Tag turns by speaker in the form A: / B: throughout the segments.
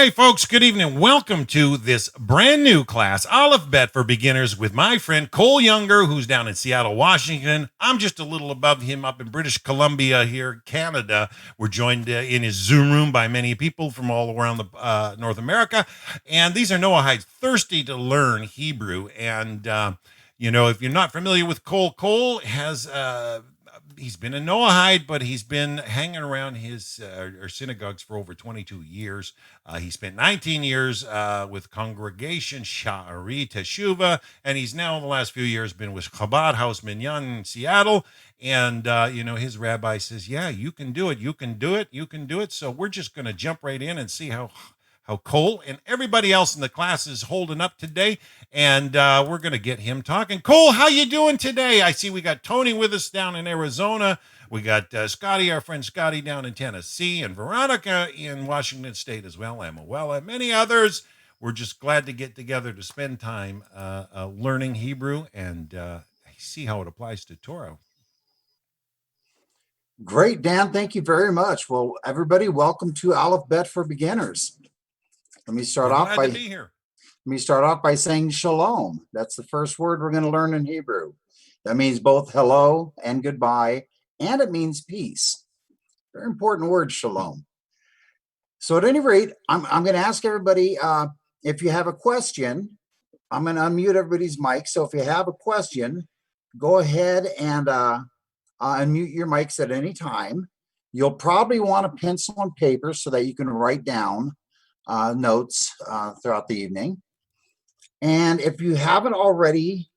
A: Hey, folks, good evening. Welcome to this brand new class, Aleph Bet for Beginners, with my friend Cole Younger, who's down in Seattle, Washington. I'm just a little above him up in British Columbia here, Canada. We're joined in his Zoom room by many people from all around the North America. And these are Noahides thirsty to learn Hebrew. And, if you're not familiar with Cole has he's been a Noahide, but he's been hanging around his or synagogues for over 22 years. He spent 19 years with Congregation Sha'ari Teshuvah, and he's now in the last few years been with Chabad House Minyan in Seattle. And, his rabbi says, yeah, you can do it. You can do it. You can do it. So we're just going to jump right in and see how Cole and everybody else in the class is holding up today, and we're going to get him talking. Cole, how you doing today? I see we got Tony with us down in Arizona. We got Scotty, our friend Scotty, down in Tennessee, and Veronica in Washington State as well, Emma, and many others. We're just glad to get together to spend time learning Hebrew and see how it applies to Torah.
B: Great, Dan. Thank you very much. Well, everybody, welcome to Aleph Bet for Beginners. Let me start off by saying shalom. That's the first word we're going to learn in Hebrew. That means both hello and goodbye, and it means peace. Very important word, shalom. So at any rate, I'm going to ask everybody if you have a question. I'm going to unmute everybody's mic. So if you have a question, go ahead and unmute your mics at any time. You'll probably want a pencil and paper so that you can write down notes throughout the evening. And if you haven't already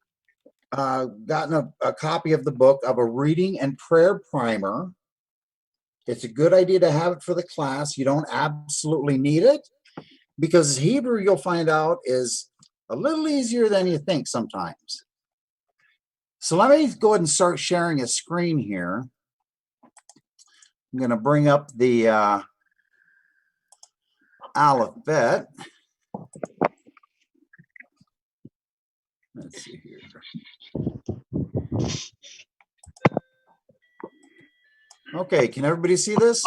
B: gotten a copy of the book of a reading and prayer primer, it's a good idea to have it for the class. You don't absolutely need it, because Hebrew, you'll find out, is a little easier than you think sometimes. So let me go ahead and start sharing a screen here. I'm going to bring up the Aleph Bet. Let's see here. Okay, can everybody see this?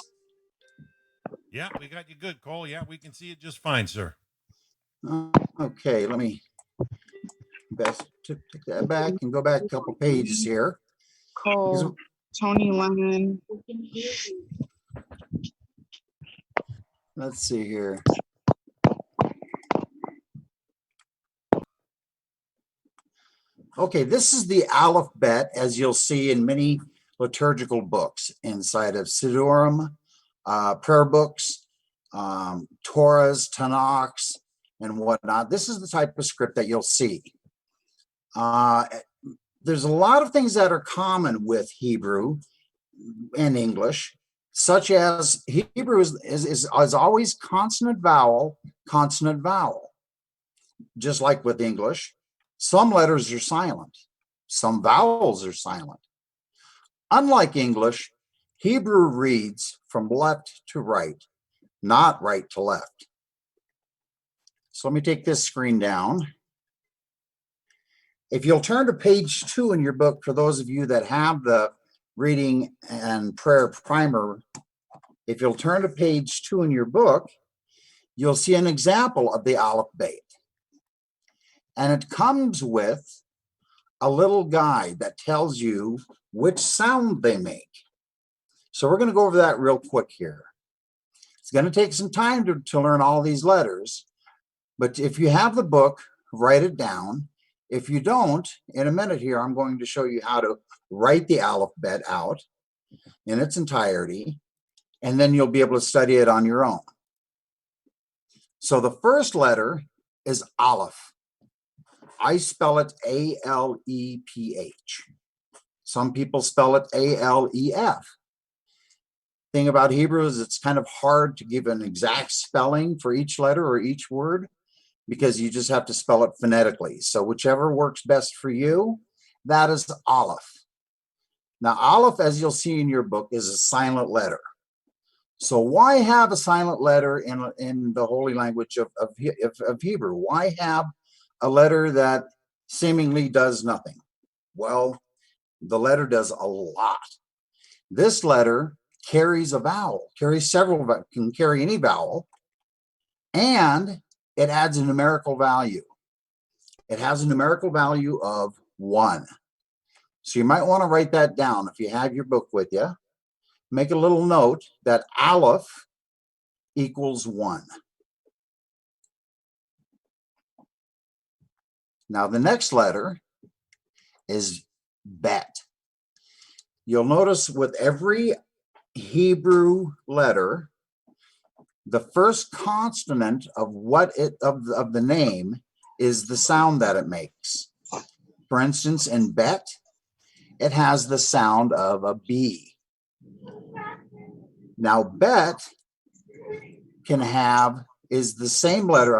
A: Yeah, we got you good, Cole. Yeah, we can see it just fine, sir.
B: Okay, let me best take that back and go back a couple pages here.
C: Cole, Tony Lemon.
B: Let's see here. Okay, this is the Aleph Bet, as you'll see in many liturgical books inside of Sidurim, prayer books, Torahs, Tanakhs, and whatnot. This is the type of script that you'll see. There's a lot of things that are common with Hebrew and English, such as Hebrew is always consonant, vowel, consonant, vowel. Just like with English, some letters are silent, some vowels are silent. Unlike English, Hebrew reads from left to right, not right to left. So let me take this screen down. If you'll turn to page 2 in your book, for those of you that have the reading and prayer primer, if you'll turn to page 2 in your book, you'll see an example of the Aleph Bet. And it comes with a little guide that tells you which sound they make. So we're going to go over that real quick here. It's going to take some time to learn all these letters, but if you have the book, write it down. If you don't, in a minute here, I'm going to show you how to write the Aleph Bet out in its entirety, and then you'll be able to study it on your own. So the first letter is Aleph. I spell it A-L-E-P-H. Some people spell it A-L-E-F. Thing about Hebrew is it's kind of hard to give an exact spelling for each letter or each word, because you just have to spell it phonetically. So whichever works best for you, that is Aleph. Now, Aleph, as you'll see in your book, is a silent letter. So why have a silent letter in the holy language of Hebrew? Why have a letter that seemingly does nothing? Well, the letter does a lot. This letter carries a vowel, carries several, can carry any vowel, and it adds a numerical value. It has a numerical value of 1. So you might want to write that down if you have your book with you. Make a little note that Aleph equals 1. Now the next letter is Bet. You'll notice with every Hebrew letter, the first consonant of of the name is the sound that it makes. For instance, in Bet, it has the sound of a B. Now, Bet is the same letter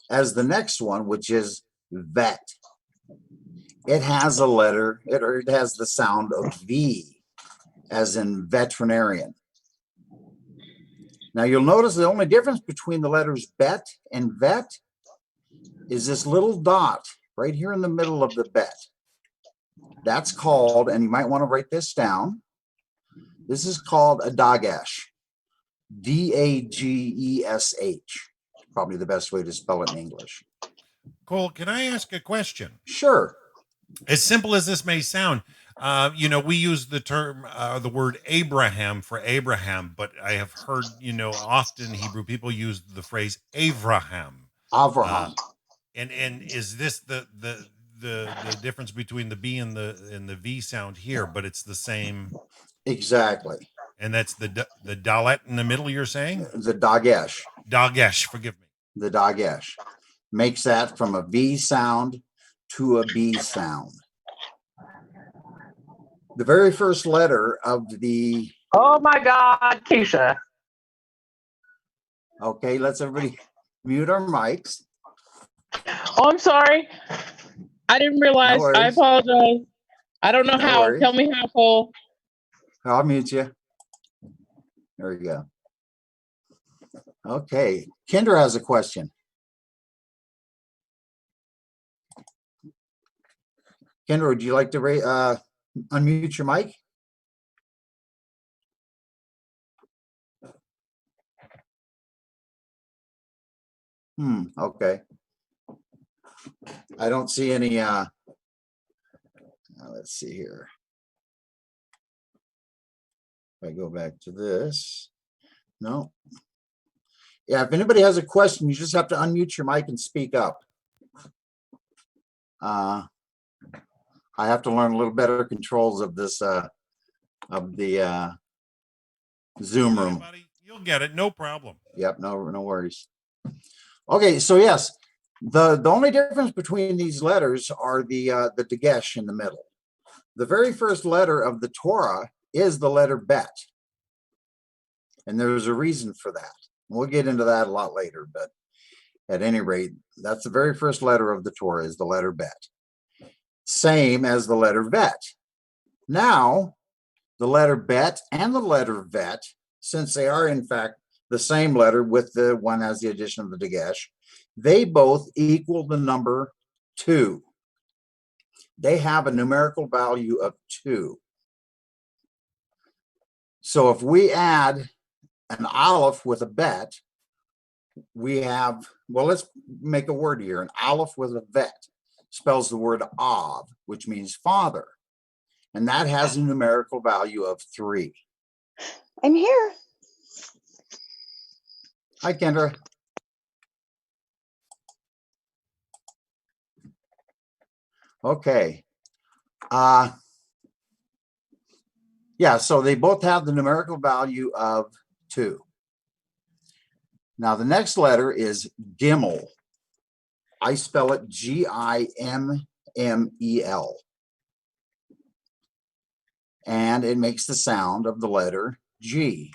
B: as the next one, which is Vet. It has it has the sound of V, as in veterinarian. Now you'll notice the only difference between the letters Bet and Vet is this little dot right here in the middle of the Bet. That's called, and you might want to write this down, this is called a Dagesh. D-A-G-E-S-H. Probably the best way to spell it in English.
A: Cole, can I ask a question?
B: Sure.
A: As simple as this may sound, we use the term, the word Abraham for Abraham, but I have heard, often Hebrew people use the phrase Avraham.
B: Avraham.
A: And is this the difference between the B and the V sound here? But it's the same.
B: Exactly.
A: And that's the dalet in the middle. You're saying
B: the Dagesh.
A: Dagesh. Forgive me.
B: The Dagesh makes that from a V sound to a B sound. The very first letter of the.
D: Oh my God, Keisha.
B: Okay, let's everybody mute our mics.
D: Oh, I'm sorry. I didn't realize.
B: No
D: I apologize. I don't know how.
B: Worries.
D: Tell me how, Cole.
B: I'll mute you. There we go. Okay, Kendra has a question. Kendra, would you like to unmute your mic? Okay. I don't see any, let's see here. If I go back to this, no. Yeah, if anybody has a question, you just have to unmute your mic and speak up. I have to learn a little better controls of this, of the Zoom room.
A: You'll get it, no problem.
B: Yep, no worries. Okay, so yes, the only difference between these letters are the Dagesh in the middle. The very first letter of the Torah is the letter Bet, and there's a reason for that. We'll get into that a lot later, but at any rate, that's the very first letter of the Torah is the letter Bet. Same as the letter Vet. Now, the letter Bet and the letter Vet, since they are in fact the same letter with the one as the addition of the Dagesh, they both equal the number 2. They have a numerical value of 2. So if we add an Aleph with a Bet, we have, well, let's make a word here. An Aleph with a Vet spells the word Av, which means father. And that has a numerical value of 3.
E: I'm here.
B: Hi, Kendra. Okay. Yeah, so they both have the numerical value of 2. Now, the next letter is Gimel. I spell it Gimmel. And it makes the sound of the letter G.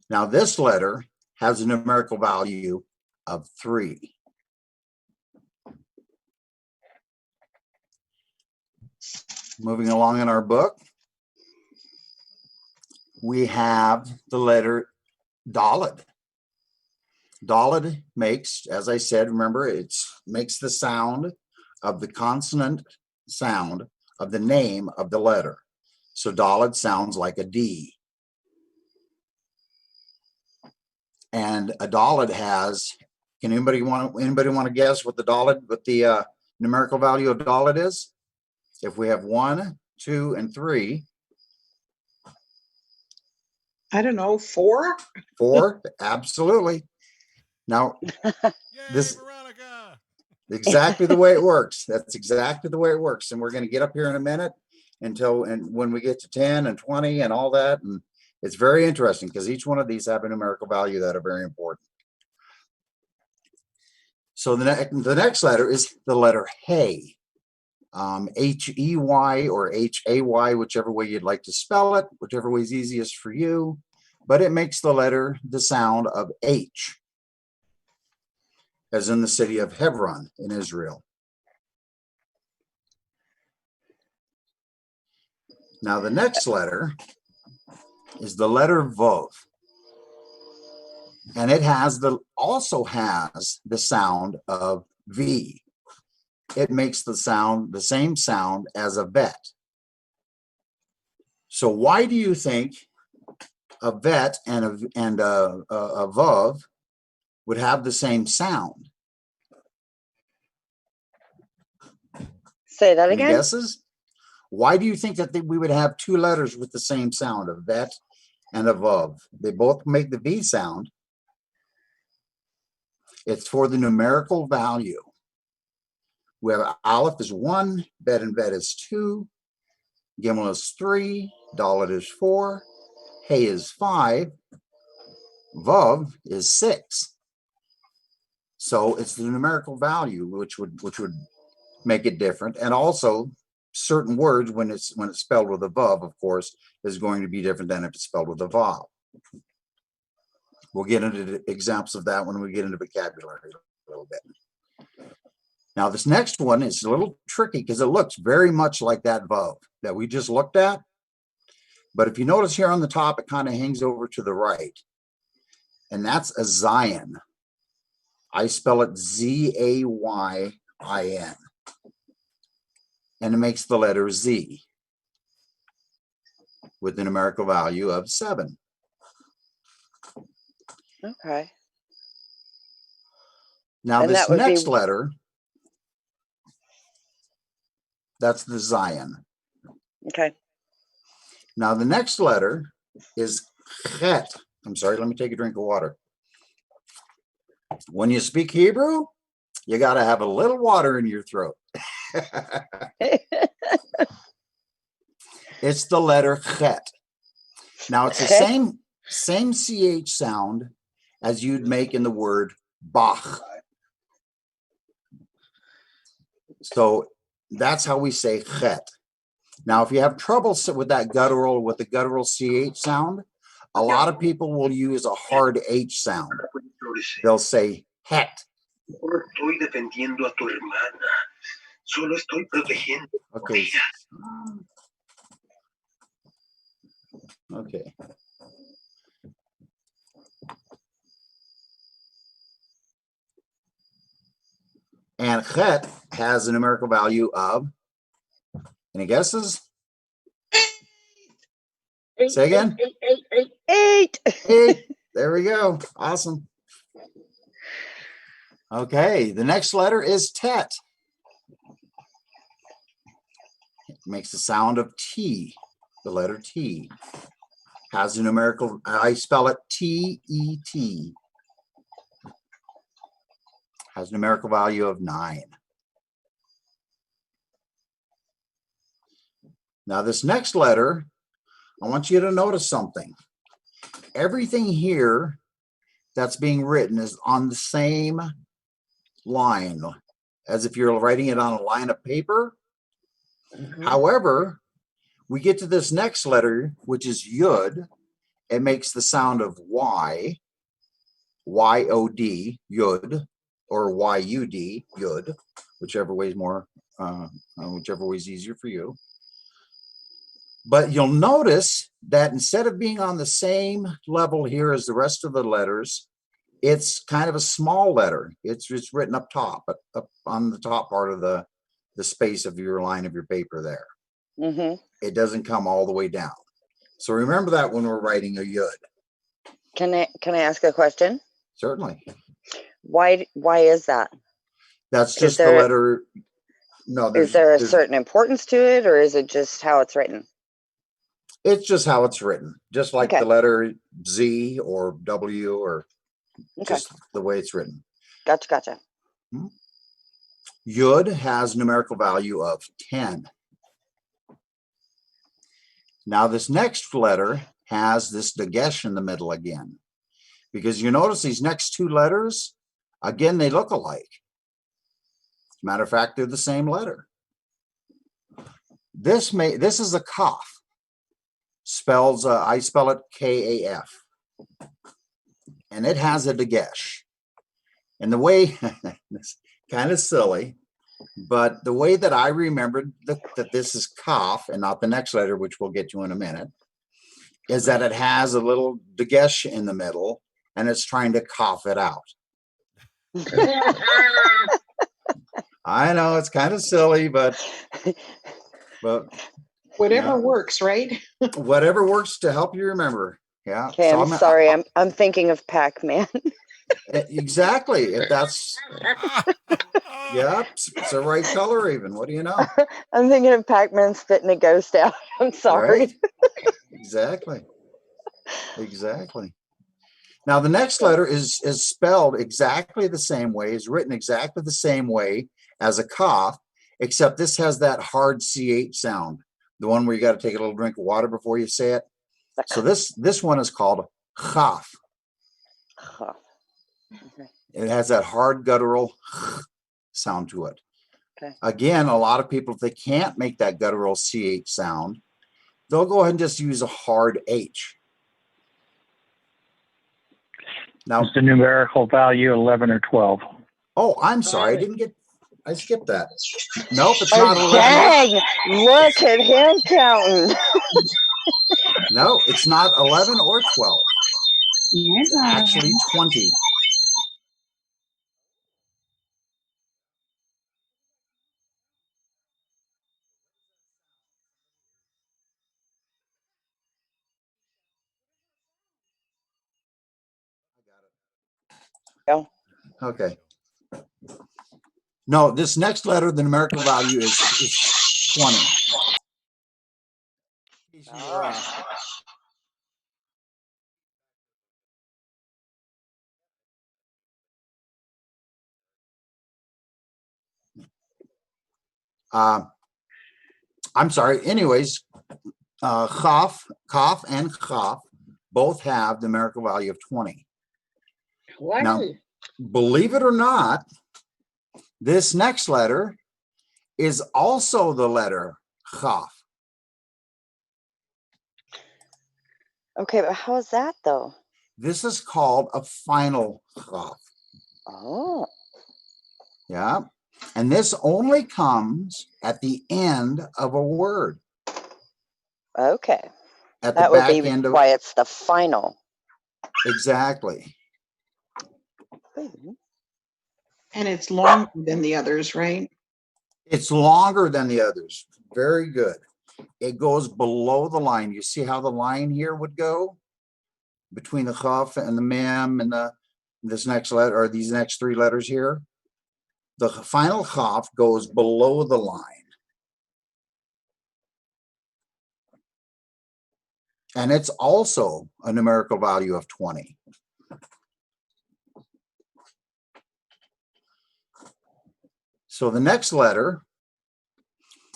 B: Now, this letter has a numerical value of 3. Moving along in our book, we have the letter Daled. Daled makes, as I said, remember, it makes the sound of the consonant sound of the name of the letter. So Daled sounds like a D. And a Dalet has, can anybody want to guess what the numerical value of Dalet is? If we have 1, 2, and 3.
C: I don't know, 4?
B: 4, absolutely. Now,
A: Yay,
B: this
A: Veronica.
B: exactly the way it works. That's exactly the way it works. And we're going to get up here in a minute and when we get to 10 and 20 and all that. And it's very interesting because each one of these have a numerical value that are very important. So the next letter is the letter Hey. H-E-Y or H-A-Y, whichever way you'd like to spell it, whichever way is easiest for you. But it makes the sound of H, as in the city of Hebron in Israel. Now the next letter is the letter Vov. And it also has the sound of V. It makes the same sound as a vet. So why do you think a vet and a Vov would have the same sound?
E: Say that
B: Any
E: again.
B: guesses? Why do you think that we would have two letters with the same sound, a vet and a Vov? They both make the V sound. It's for the numerical value. We have Aleph is 1, Bet and Bet is 2, Gimel is 3, Dalet is 4, Hey is 5, Vav is 6. So it's the numerical value which would make it different, and also certain words when it's spelled with a Vav, of course, is going to be different than if it's spelled with a Vav. We'll get into examples of that when we get into vocabulary a little bit. Now, this next one is a little tricky because it looks very much like that Vav that we just looked at. But if you notice here on the top, it kind of hangs over to the right. And that's a Zion. I spell it Z-A-Y-I-N. And it makes the letter Z with the numerical value of 7.
E: Okay.
B: Now,
E: And
B: this
E: that would
B: next
E: be-
B: letter, that's the Zion.
E: Okay.
B: Now, the next letter is Chet. I'm sorry, let me take a drink of water. When you speak Hebrew, you got to have a little water in your throat. It's the letter Chet. Now, it's the
E: Chet?
B: same CH sound as you'd make in the word Bach. So that's how we say Chet. Now, if you have trouble with the guttural CH sound, a lot of people will use a hard H sound. They'll say het. Okay. Okay. And chet has a numerical value of, any guesses?
D: 8.
B: Say again?
E: 8.
B: 8. There we go. Awesome. Okay, the next letter is tet. It makes the sound of T, the letter T. Has a numerical, I spell it T-E-T. Has a numerical value of 9. Now this next letter, I want you to notice something. Everything here that's being written is on the same line, as if you're writing it on a line of paper.
E: Mm-hmm.
B: However, we get to this next letter, which is Yud. It makes the sound of Y, Y-O-D, Yud, or Y-U-D, Yud, whichever way is easier for you. But you'll notice that instead of being on the same level here as the rest of the letters, it's kind of a small letter. It's written up top, up on the top part of the space of your line of your paper there.
E: Mm-hmm.
B: It doesn't come all the way down. So remember that when we're writing a Yud.
E: Can I ask a question?
B: Certainly.
E: Why is that?
B: That's
E: Is
B: just the
E: there
B: letter. No,
E: is there a
B: there's
E: certain importance to it, or is it just how it's written?
B: it's just how it's written, just like
E: Okay.
B: the letter Z or W, or
E: Okay.
B: just the way it's written.
E: Gotcha.
B: Yud has numerical value of 10. Now this next letter has this dagesh in the middle again, because you notice these next two letters, again, they look alike. As a matter of fact, they're the same letter. This is a kaf. Spells, I spell it K-A-F. And it has a dagesh. And the way, it's kind of silly, but the way that I remembered that this is kaf and not the next letter, which we'll get to in a minute, is that it has a little dagesh in the middle and it's trying to cough it out. I know it's kind of silly, but
C: Whatever
B: yeah.
C: works, right?
B: Whatever works to help you remember. Yeah.
E: Okay,
B: So
E: I'm sorry. I'm thinking of Pac-Man.
B: exactly. If that's, yeah, it's the right color even. What do you know?
E: I'm thinking of Pac-Man spitting a ghost out. I'm sorry.
B: Right? Exactly. Now the next letter is spelled exactly the same way, is written exactly the same way as a kaf, except this has that hard CH sound, the one where you got to take a little drink of water before you say it. So this one is called chaf.
E: Okay.
B: It has that hard guttural sound to it.
E: Okay.
B: Again, a lot of people, if they can't make that guttural CH sound, they'll go ahead and just use a hard H. Now,
F: Is the numerical value 11 or 12?
B: oh, I'm sorry. I skipped that. Nope, it's
E: Oh,
B: not 11.
E: dang! Look at him counting.
B: No, it's not 11 or 12. It's actually 20.
E: Go.
B: Okay. No, this next letter, the numerical value is 20. In case you were, I'm sorry. Anyways, kaf and chaf both have the numerical value of 20.
C: What?
B: Now, believe it or not, this next letter is also the letter chaf.
E: Okay, but how is that though?
B: This is called a final chaf.
E: Oh.
B: Yeah. And this only comes at the end of a word.
E: Okay.
B: At
E: That
B: the
E: would
B: back
E: be
B: end of
E: why it's the final.
B: exactly.
C: And it's longer than the others, right?
B: It's longer than the others. Very good. It goes below the line. You see how the line here would go between the chaf and the mem and this next letter, or these next three letters here? The final chaf goes below the line. And it's also a numerical value of 20. So the next letter,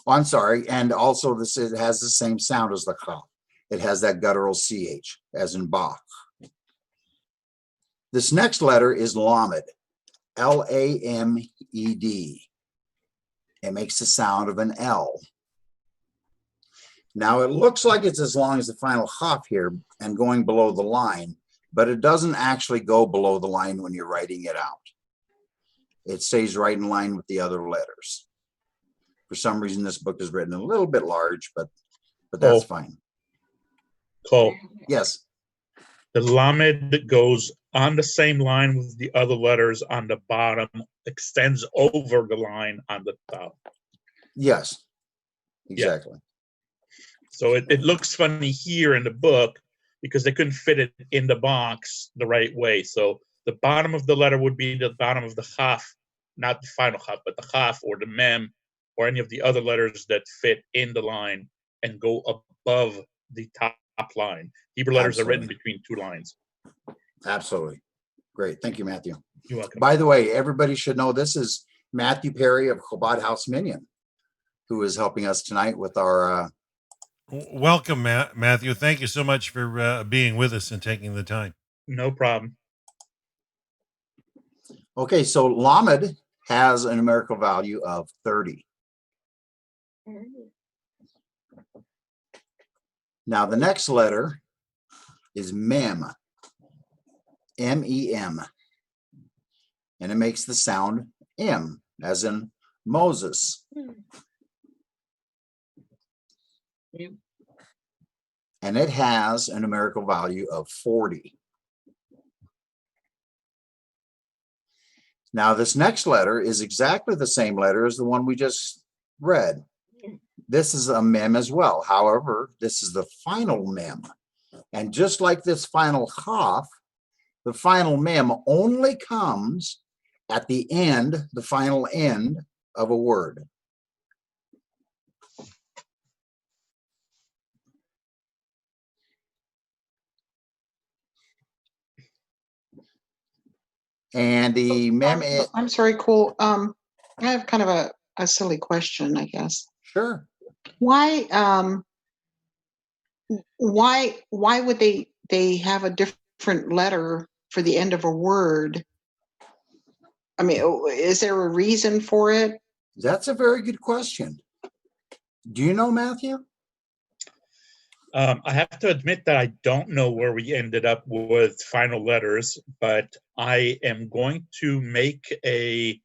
B: oh, I'm sorry, and also this it has the same sound as the chaf. It has that guttural CH, as in Bach. This next letter is lamed, L-A-M-E-D. It makes the sound of an L. Now it looks like it's as long as the final chaf here and going below the line, but it doesn't actually go below the line when you're writing it out. It stays right in line with the other letters. For some reason, this book is written a little bit large, but that's fine.
G: Cole,
B: Yes.
G: the lamed that goes on the same line with the other letters on the bottom extends over the line on the top.
B: Yes. Exactly.
G: So it looks funny here in the book because they couldn't fit it in the box the right way. So The bottom of the letter would be the bottom of the chaf, not the final chaf, but the chaf or the mem or any of the other letters that fit in the line and go above the top line. Hebrew letters are written
B: Absolutely.
G: between two lines.
B: Absolutely. Great. Thank you, Matthew.
G: You're welcome.
B: By the way, everybody should know this is Matthew Perry of Chabad House Minyan, who is helping us tonight with our.
A: Welcome, Matthew. Thank you so much for being with us and taking the time.
G: No problem.
B: Okay, so Lamed has a numerical value of 30. Now the next letter is Mem, M-E-M, and it makes the sound M, as in Moses. And it has a numerical value of 40. Now this next letter is exactly the same letter as the one we just read. This is a mem as well. However, this is the final mem. And just like this final chaf, the final mem only comes at the end, the final end of a word. And the mem is,
C: I'm sorry, Cole. I have kind of a silly question, I guess.
B: sure.
C: Why would they have a different letter for the end of a word? I mean, is there a reason for it?
B: That's a very good question. Do you know, Matthew?
G: I have to admit that I don't know where we ended up with final letters, but I am going to make a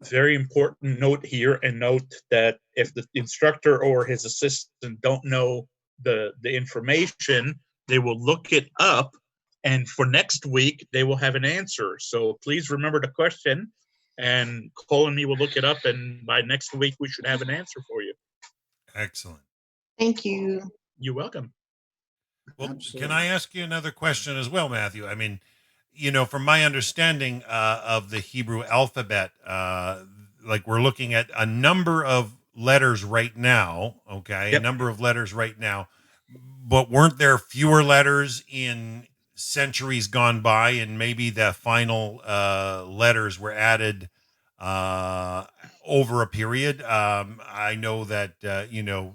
G: very important note here and note that if the instructor or his assistant don't know the information, they will look it up, and for next week they will have an answer. So please remember the question, and Cole and me will look it up, and by next week we should have an answer for you.
A: Excellent.
C: Thank you.
G: You're welcome.
A: Well,
B: Absolutely.
A: can I ask you another question as well, Matthew? I mean, from my understanding of the Hebrew alphabet, like we're looking at a number of letters right now, okay?
G: Yep.
A: A number of letters right now, but weren't there fewer letters in centuries gone by, and maybe the final letters were added over a period? I know that,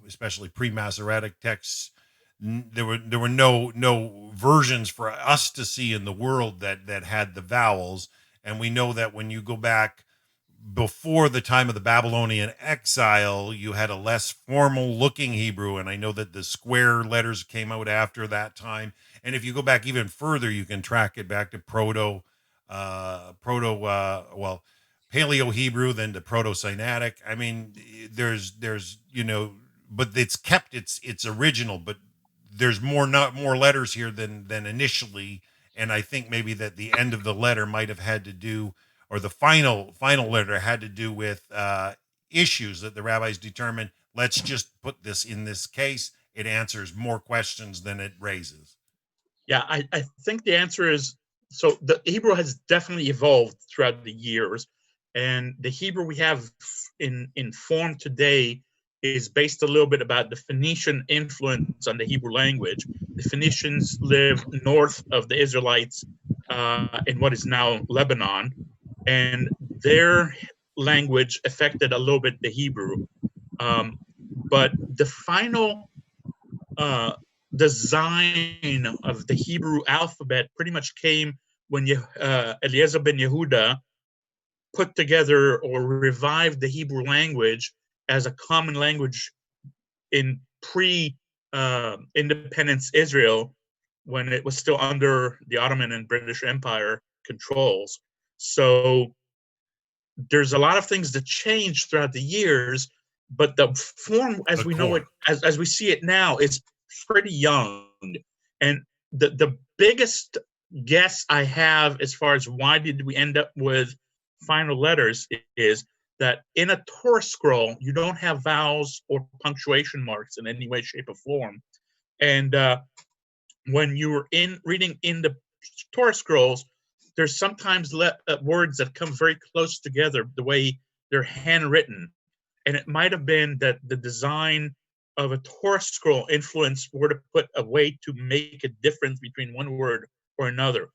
A: especially pre-Masoretic texts, there were no versions for us to see in the world that had the vowels, and we know that when you go back before the time of the Babylonian exile, you had a less formal looking Hebrew, and I know that the square letters came out after that time. And if you go back even further, you can track it back to Paleo Hebrew, then to Proto-Sinaitic. I mean, there's but it's kept its original, but there's more letters here than initially, and I think maybe that the end of the letter might have had to do, or the final letter had to do with issues that the rabbis determined. Let's just put this in this case. It answers more questions than it raises.
G: Yeah, I think the answer is, so the Hebrew has definitely evolved throughout the years, and the Hebrew we have in form today is based a little bit about the Phoenician influence on the Hebrew language. The Phoenicians lived north of the Israelites in what is now Lebanon, and their language affected a little bit the Hebrew. But the final design of the Hebrew alphabet pretty much came when Eliezer ben Yehuda put together or revived the Hebrew language as a common language in pre-independence Israel, when it was still under the Ottoman and British Empire controls. So there's a lot of things that changed throughout the years, but the form as we know it, as we see it now, is pretty young. And the biggest guess I have as far as why did we end up with final letters is that in a Torah scroll, you don't have vowels or punctuation marks in any way, shape, or form. And when you were reading in the Torah scrolls, there's sometimes words that come very close together the way they're handwritten. And it might have been that the design of a Torah scroll influenced where to put a way to make a difference between one word or another.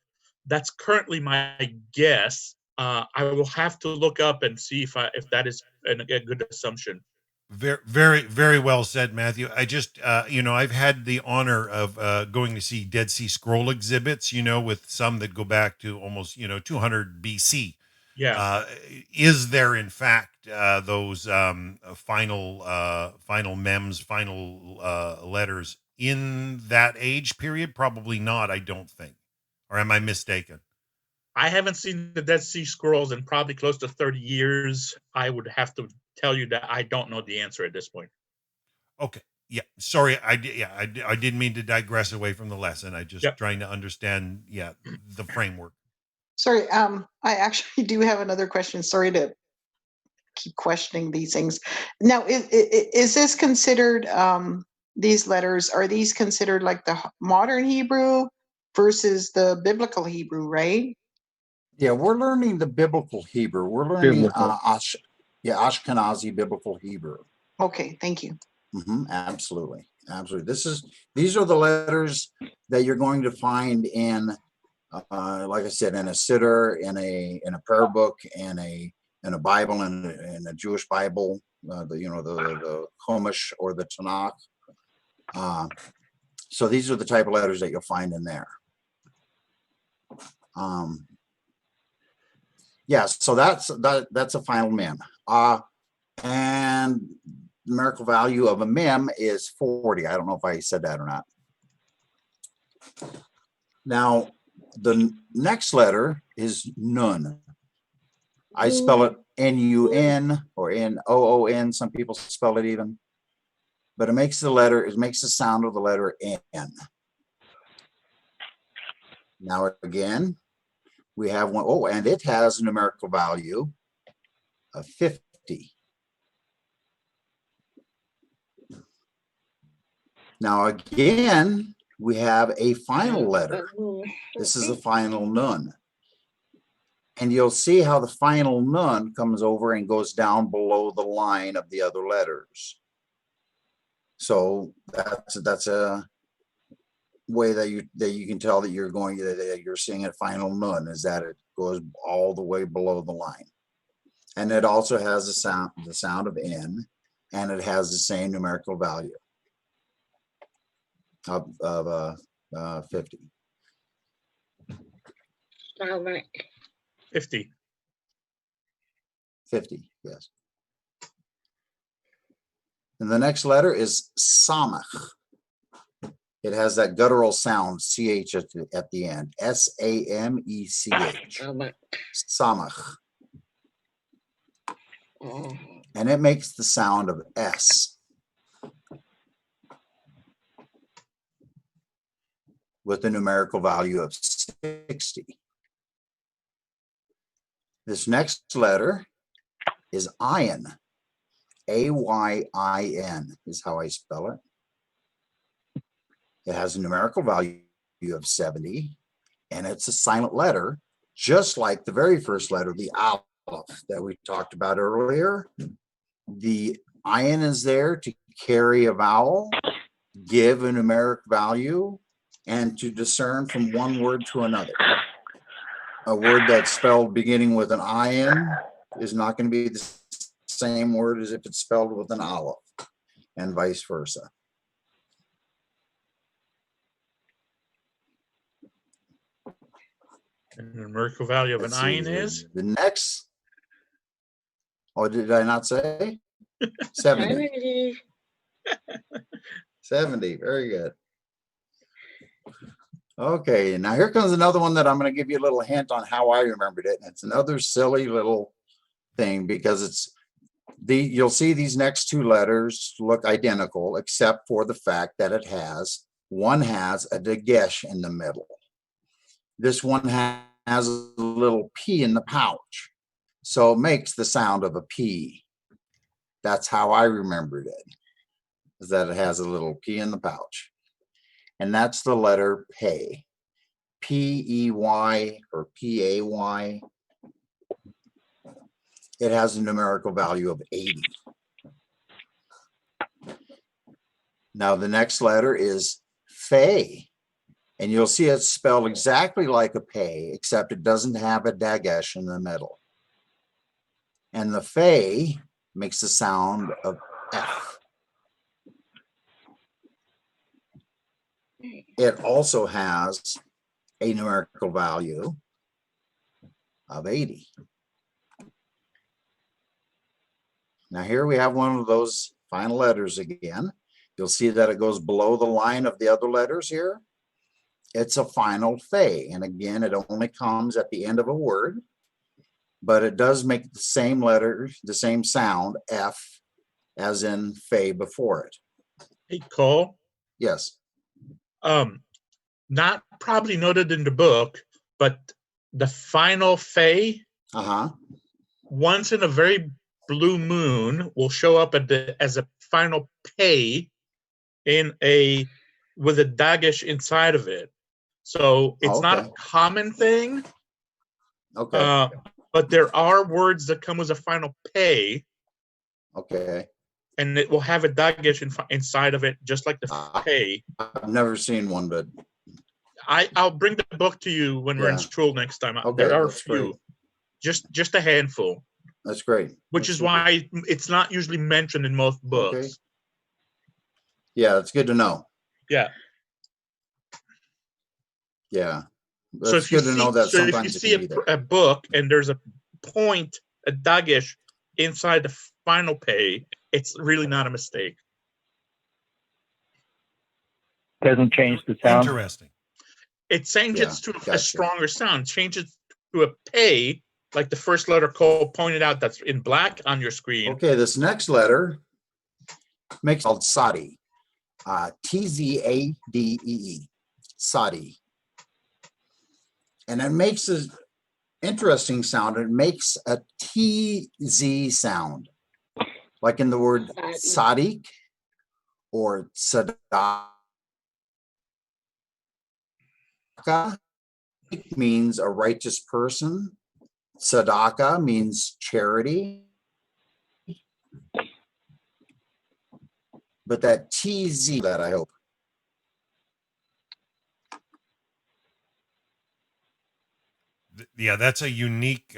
G: That's currently my guess. I will have to look up and see if that is a good assumption.
A: Very, very, very well said, Matthew. I just, I've had the honor of going to see Dead Sea Scroll exhibits, with some that go back to almost, 200 BC.
G: Yeah.
A: Is there, in fact, those final mems, final letters in that age period? Probably not, I don't think. Or am I mistaken?
G: I haven't seen the Dead Sea Scrolls in probably close to 30 years. I would have to tell you that I don't know the answer at this point.
A: Okay. Yeah. Sorry. I didn't mean to digress away from the lesson. I just trying to understand, the framework.
C: Sorry. I actually do have another question. Sorry to keep questioning these things. Now, is this considered, these letters, are these considered like the modern Hebrew versus the biblical Hebrew, right?
B: Yeah, we're learning the biblical Hebrew. We're learning
F: Biblical.
B: Ashkenazi biblical Hebrew.
C: Okay, thank you.
B: Absolutely. These are the letters that you're going to find in, like I said, in a siddur, in a prayer book, in a Bible, in a Jewish Bible, the Chumash or the Tanakh. So these are the type of letters that you'll find in there. So that's a final mem. And the numerical value of a mem is 40. I don't know if I said that or not. Now, the next letter is nun. I spell it N-U-N or N-O-O-N. Some people spell it even. But it makes the sound of the letter N. Now, again, we have one. Oh, and it has a numerical value of 50. Now, again, we have a final letter. This is the final nun. And you'll see how the final nun comes over and goes down below the line of the other letters. So that's a way that you can tell that you're seeing a final nun, is that it goes all the way below the line. And it also has the sound of N, and it has the same numerical value of 50. 50, yes. And the next letter is Samach. It has that guttural sound, CH at the end. S-A-M-E-C-H. Samach. And it makes the sound of S. With a numerical value of 60. This next letter is Ayin. A-Y-I-N is how I spell it. It has a numerical value of 70, and it's a silent letter, just like the very first letter, the Aleph that we talked about earlier. The Ayin is there to carry a vowel, give a numeric value, and to discern from one word to another. A word that's spelled beginning with an Ayin is not going to be the same word as if it's spelled with an Aleph, and vice versa.
G: And the numerical value of an Ayin is?
B: The next. Oh, did I not say? 70. 70. Very good. Okay, now here comes another one that I'm going to give you a little hint on how I remembered it. And it's another silly little thing because you'll see these next two letters look identical, except for the fact that one has a dagesh in the middle. This one has a little P in the pouch. So it makes the sound of a P. That's how I remembered it, is that it has a little P in the pouch. And that's the letter Pei. P-E-Y or P-A-Y, it has a numerical value of 80. Now the next letter is Fe, and you'll see it's spelled exactly like a pay, except it doesn't have a dagesh in the middle. And the Fe makes the sound of F. It also has a numerical value of 80. Now here we have one of those final letters again. You'll see that it goes below the line of the other letters here. It's a final Fe. And again, it only comes at the end of a word, but it does make the same letter, the same sound, F, as in Fe before it.
G: Hey, Cole.
B: Yes.
G: Not probably noted in the book, but the final Fe, once in a very blue moon, will show up as a final pay with a dagesh inside of it. So it's not a common thing.
B: Okay.
G: But there are words that come with a final pay.
B: Okay.
G: And it will have a dagesh inside of it, just like the pay.
B: I've never seen one, but
G: I'll bring the book to you when we're in school next time.
B: Okay,
G: There are a
B: that's
G: few,
B: great.
G: just a handful.
B: That's great.
G: Which is why it's not usually mentioned in most books.
B: Okay. Yeah, that's good to know.
G: Yeah.
B: Yeah.
G: So
B: That's good to know that sometimes
G: if you see a book and there's a point, a dagesh inside the final pay, it's really not a mistake.
F: Doesn't change the sound.
A: Interesting.
G: It changes to a stronger sound. Changes to a pay, like the first letter Cole pointed out that's in black on your screen.
B: Okay, this next letter makes called Sadi. T-Z-A-D-E-E. Sadi. And it makes an interesting sound. It makes a T-Z sound, like in the word Sadiq or Sadaka. Means a righteous person. Sadaka means charity. But that TZ, that I hope.
A: Yeah, that's a unique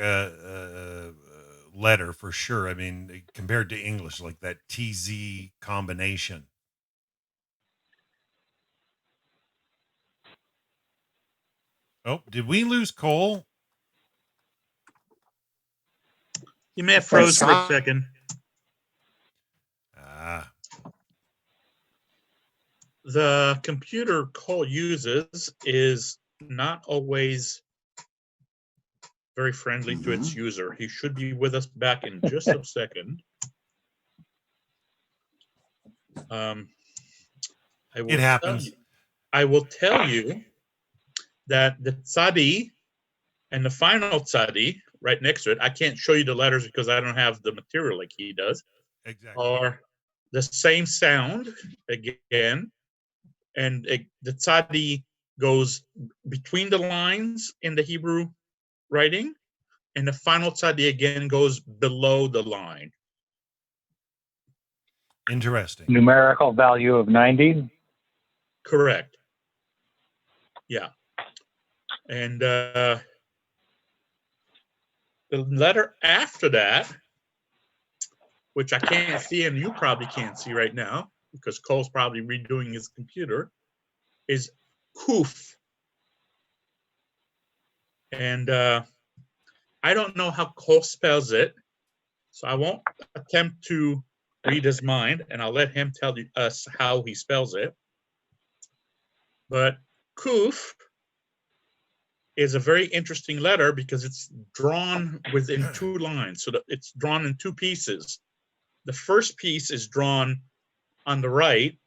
A: letter for sure. I mean, compared to English, like that TZ combination. Oh, did we lose Cole?
G: You may have froze for a second. The computer Cole uses is not always very friendly to its user. He should be with us back in just a second.
A: It happens.
G: I will tell you that the tzadi and the final tzadi right next to it, I can't show you the letters because I don't have the material like he does, are the same sound again. And the tzadi goes between the lines in the Hebrew writing, and the final tzadi again goes below the line.
A: Interesting.
F: Numerical value of 90?
G: Correct. Yeah. And the letter after that, which I can't see and you probably can't see right now because Cole's probably redoing his computer, is Kuf. And I don't know how Cole spells it, so I won't attempt to read his mind, and I'll let him tell us how he spells it. But Kuf is a very interesting letter because it's drawn within two lines. So it's drawn in two pieces. The first piece is drawn on the right,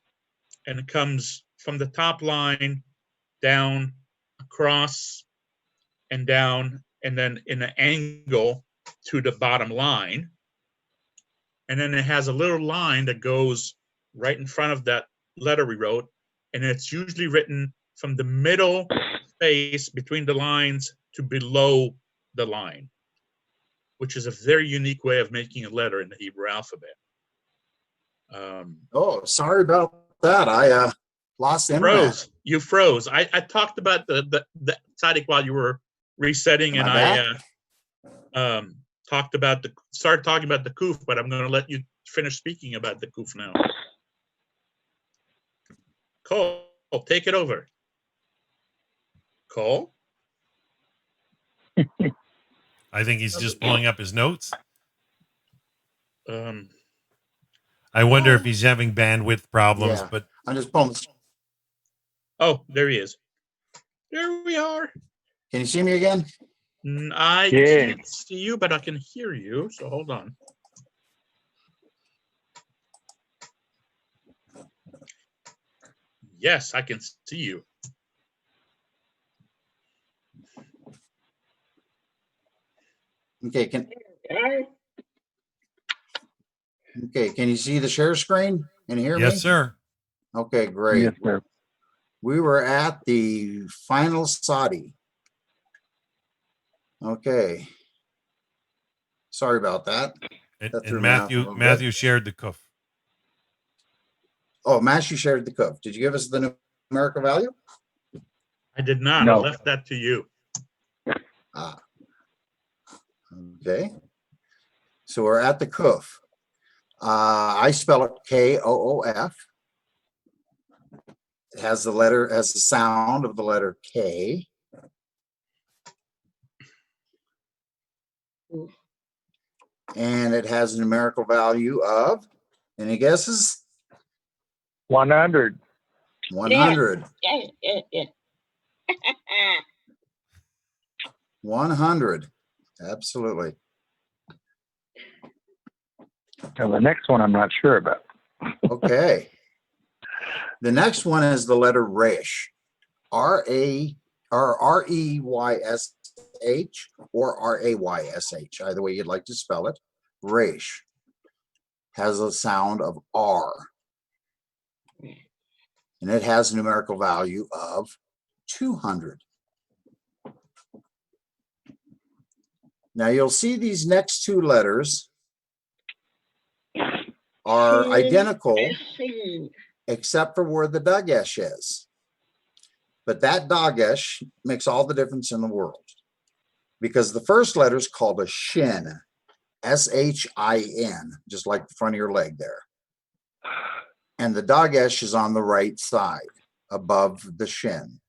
G: and it comes from the top line down, across, and down, and then in an angle to the bottom line. And then it has a little line that goes right in front of that letter we wrote, and it's usually written from the middle space between the lines to below the line, which is a very unique way of making a letter in the Hebrew alphabet.
B: Oh, sorry about that. I lost internet.
G: Froze. You froze. I talked about the tzaddik while you were resetting,
B: Am
G: and
B: I
G: I started talking about the kuf, but I'm going to let you finish speaking about the kuf now. Cole, take it over. Cole?
A: I think he's just pulling up his notes.
G: Um,
A: I wonder if he's having bandwidth problems,
B: Yeah.
A: but
B: I'm just pulling.
G: oh, there he is. There we are.
B: Can you see me again?
G: I
F: Yeah.
G: can't see you, but I can hear you. So hold on. Yes, I can see you.
B: Okay. Can you see the share screen? Can you hear me?
A: yes, sir.
B: Okay, great.
F: Yes, sir.
B: We were at the final Saudi. Okay. Sorry about that. That threw
A: And
B: me off a little bit.
A: Matthew shared the kuf.
B: Oh, Mash, you shared the code. Did you give us the numerical value?
G: I did not. I
F: No.
G: left that to you.
B: Ah. Okay. So we're at the kuf. I spell it Koof. It has the sound of the letter K. And it has a numerical value of, any guesses?
F: 100.
B: 100.
H: Yeah.
B: 100. Absolutely.
F: Now, the next one I'm not sure about.
B: Okay. The next one is the letter Resh. R-A or R-E-Y-S-H or R-A-Y-S-H, either way you'd like to spell it. Resh has a sound of R. And it has a numerical value of 200. Now you'll see these next two letters are identical except for where the dagesh is. But that dagesh makes all the difference in the world because the first letter is called a shin, S-H-I-N, just like the front of your leg there. And the dagesh is on the right side above the shin.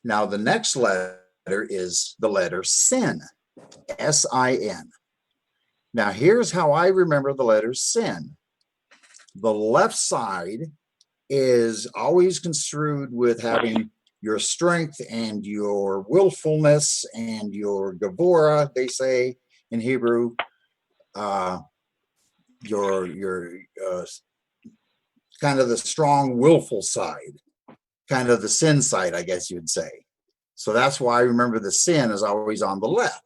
B: Now the next letter is the letter sin, S-I-N. Now here's how I remember the letter sin. The left side is always construed with having your strength and your willfulness and your gevura, they say in Hebrew, your kind of the strong willful side, kind of the sin side, I guess you'd say. So that's why I remember the sin is always on the left.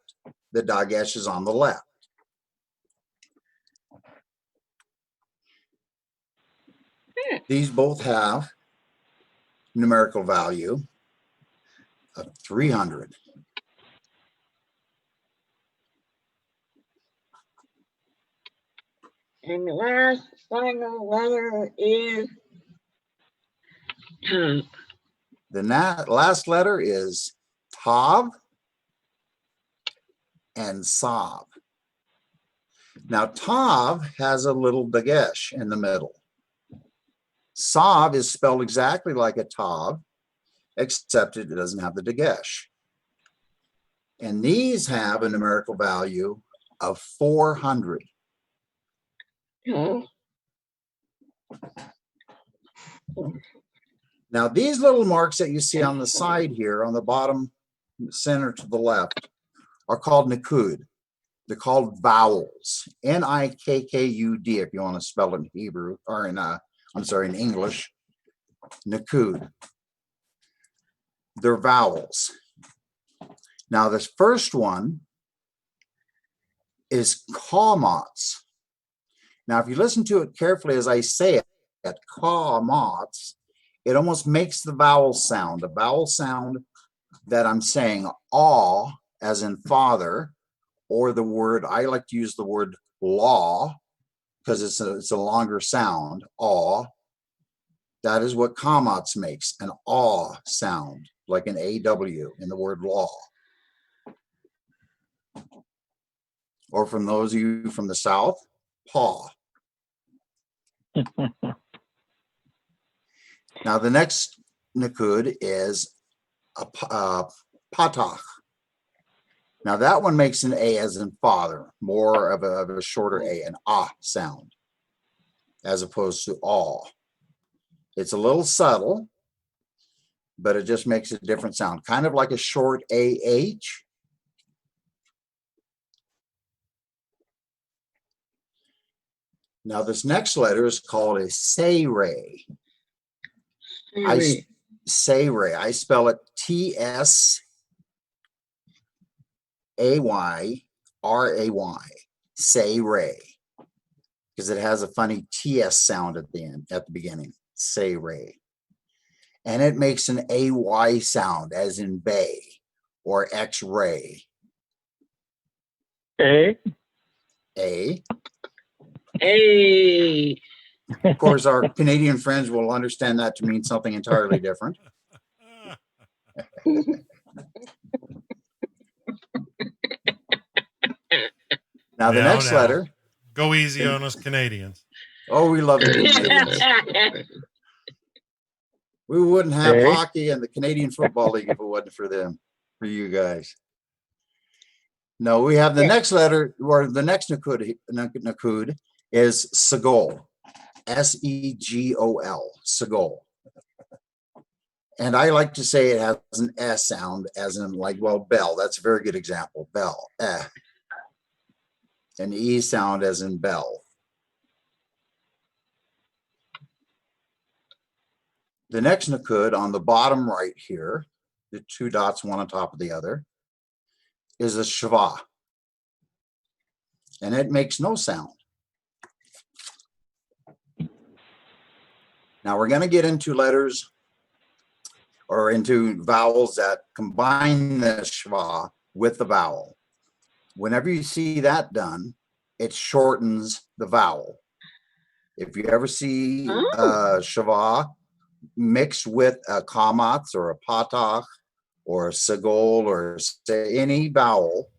B: The dagesh is on the left. These both have numerical value of 300.
H: And the last final letter is Tav.
B: The last letter is Tav and Sav. Now Tav has a little dagesh in the middle. Sav is spelled exactly like a Tav, except it doesn't have the dagesh. And these have a numerical value of 400.
H: Oh.
B: Now these little marks that you see on the side here, on the bottom center to the left, are called nikud. They're called vowels, N-I-K-K-U-D, if you want to spell it in Hebrew, or in in English, nikud. They're vowels. Now this first one is kamots. Now if you listen to it carefully as I say it, kamots, it almost makes the vowel sound. The vowel sound that I'm saying, aw, as in father, or the word, I like to use the word law, because it's a longer sound, aw. That is what Kamats makes, an aw sound, like an AW in the word law. Or from those of you from the South, paw. Now the next Nakud is a patach. Now that one makes an A as in father, more of a shorter A, an ah sound, as opposed to aw. It's a little subtle, but it just makes a different sound, kind of like a short AH. Now this next letter is called a say-ray. Say-ray. I spell it T-S-A-Y-R-A-Y. Say-ray. Because it has a funny TS sound at the end, at the beginning. Say-ray. And it makes an AY sound, as in bay or X-ray.
F: A.
B: A.
H: A.
B: Of course, our Canadian friends will understand that to mean something entirely different. Now, the next letter.
A: Go easy on us Canadians.
B: Oh, we love you, Canadians. We wouldn't have
F: A.
B: hockey and the Canadian Football League if it wasn't for them, for you guys. No, we have the next letter, or the next Nakud is Segol. S-E-G-O-L, Segol. And I like to say it has an S sound, as in like, well, bell. That's a very good example. Bell, An E sound as in bell. The next Nakud on the bottom right here, the two dots, one on top of the other, is a Shva. And it makes no sound. Now we're going to get into letters or into vowels that combine the Shva with the vowel. Whenever you see that done, it shortens the vowel. If you ever see Shva mixed with a Kamats or a Patach or a Segol or any vowel,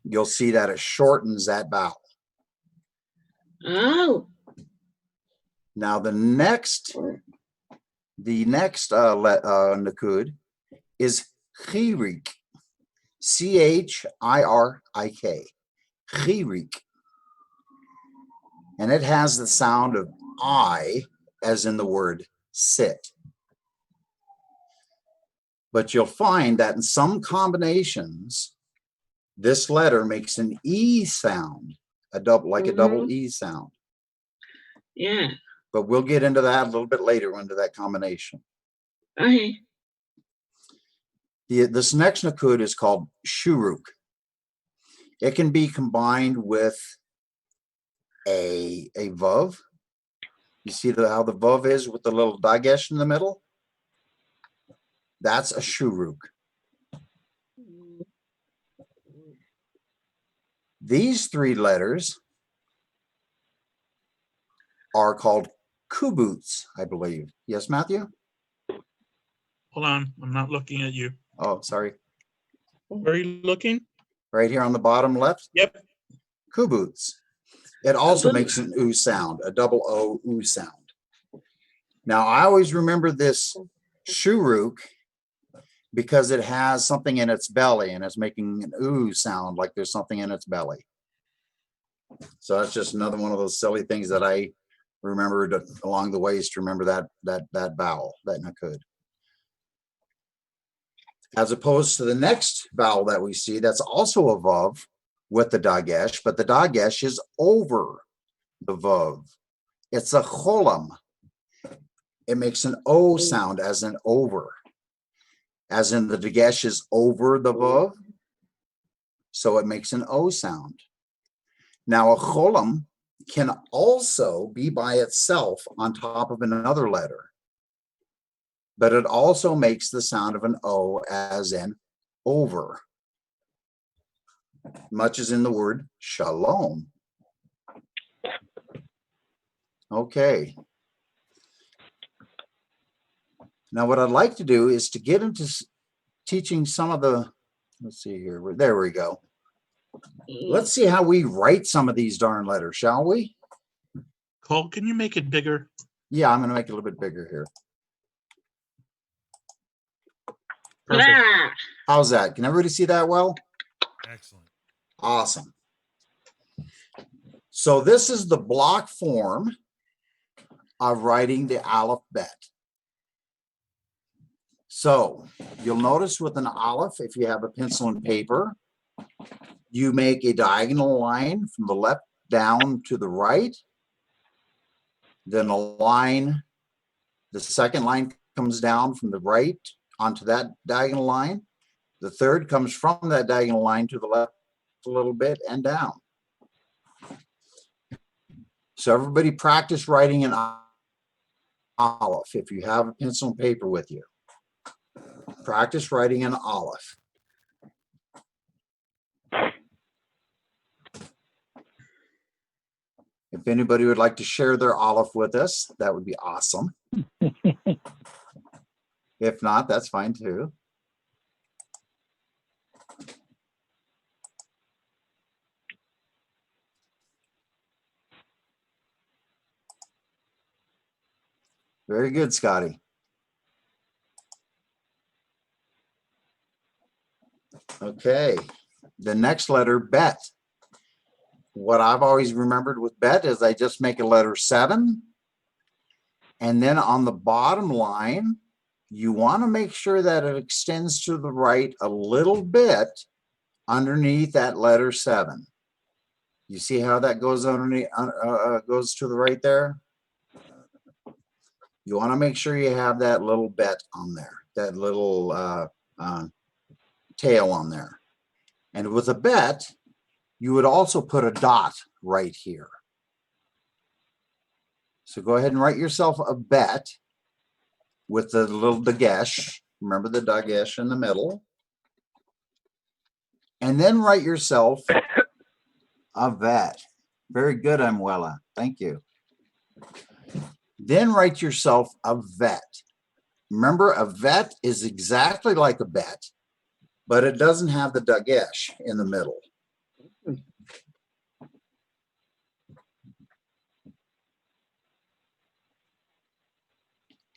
B: you'll see that it shortens that vowel.
H: Oh.
B: Now the next Nakud is Chirik. C-H-I-R-I-K. Chirik. And it has the sound of I, as in the word sit. But you'll find that in some combinations, this letter makes an E sound, a double E sound.
H: Yeah.
B: But we'll get into that a little bit later, into that combination.
H: Okay.
B: This next Nakud is called Shuruk. It can be combined with a Vav. You see how the Vav is with the little Dagesh in the middle? That's a Shuruk. These three letters are called Kubuts, I believe. Yes, Matthew?
G: Hold on, I'm not looking at you.
B: Oh, sorry.
G: Where are you looking?
B: Right here on the bottom left?
G: Yep.
B: Kubuts. It also makes an oo sound, a double O oo sound. Now, I always remember this Shuruk because it has something in its belly and it's making an oo sound like there's something in its belly. So that's just another one of those silly things that I remembered along the ways to remember that vowel, that Nakud. As opposed to the next vowel that we see, that's also a Vav with the Dagesh, but the Dagesh is over the Vav. It's a Cholam. It makes an O sound as in over. As in the Dagesh is over the Vav, so it makes an O sound. Now a Cholam can also be by itself on top of another letter. but it also makes the sound of an O, as in over, much as in the word shalom. Okay. Now, what I'd like to do is to get into teaching some of the, let's see here, there we go. Let's see how we write some of these darn letters, shall we?
G: Cole, can you make it bigger?
B: Yeah, I'm going to make it a little bit bigger here.
G: Perfect.
H: Yeah.
B: How's that? Can everybody see that well?
A: Excellent.
B: Awesome. So this is the block form of writing the alphabet. So you'll notice with an Aleph, if you have a pencil and paper, you make a diagonal line from the left down to the right. Then the second line comes down from the right onto that diagonal line. The third comes from that diagonal line to the left a little bit and down. So everybody practice writing an Aleph if you have a pencil and paper with you. Practice writing an Aleph. If anybody would like to share their Aleph with us, that would be awesome. If not, that's fine too. Very good, Scotty. Okay, the next letter, bet. What I've always remembered with bet is I just make a letter 7. And then on the bottom line, you want to make sure that it extends to the right a little bit underneath that letter 7. You see how that goes underneath, goes to the right there? You want to make sure you have that little bet on there, that little tail on there. And with a bet, you would also put a dot right here. So go ahead and write yourself a bet with the little dagesh. Remember the dagesh in the middle. And then write yourself a vet. Very good, Amuela. Thank you. Then write yourself a vet. Remember, a vet is exactly like a bet, but it doesn't have the dagesh in the middle.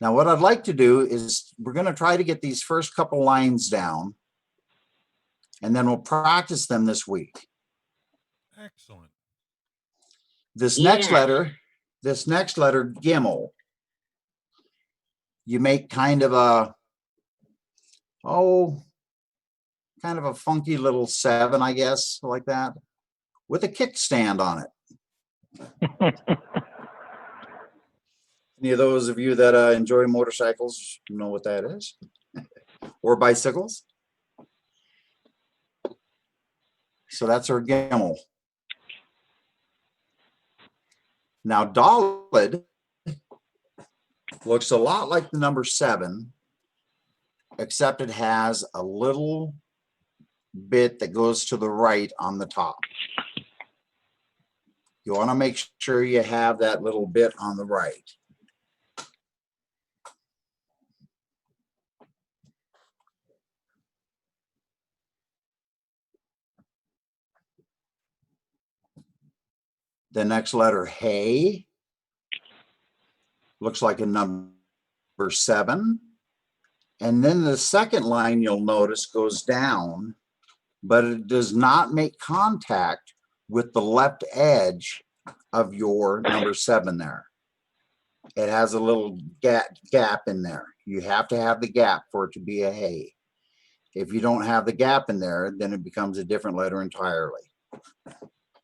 B: Now, what I'd like to do is we're going to try to get these first couple lines down, and then we'll practice them this week.
A: Excellent.
B: This next letter, Gimel, you make kind of a, kind of a funky little 7, I guess, like that, with a kickstand on it. Any of those of you that enjoy motorcycles know what that is? Or bicycles? So that's our Gimel. Now, Daled looks a lot like the number 7, except it has a little bit that goes to the right on the top. You want to make sure you have that little bit on the right. The next letter, Hey, looks like a number 7. And then the second line, you'll notice, goes down, but it does not make contact with the left edge of your number 7 there. It has a little gap in there. You have to have the gap for it to be a Hey. If you don't have the gap in there, then it becomes a different letter entirely.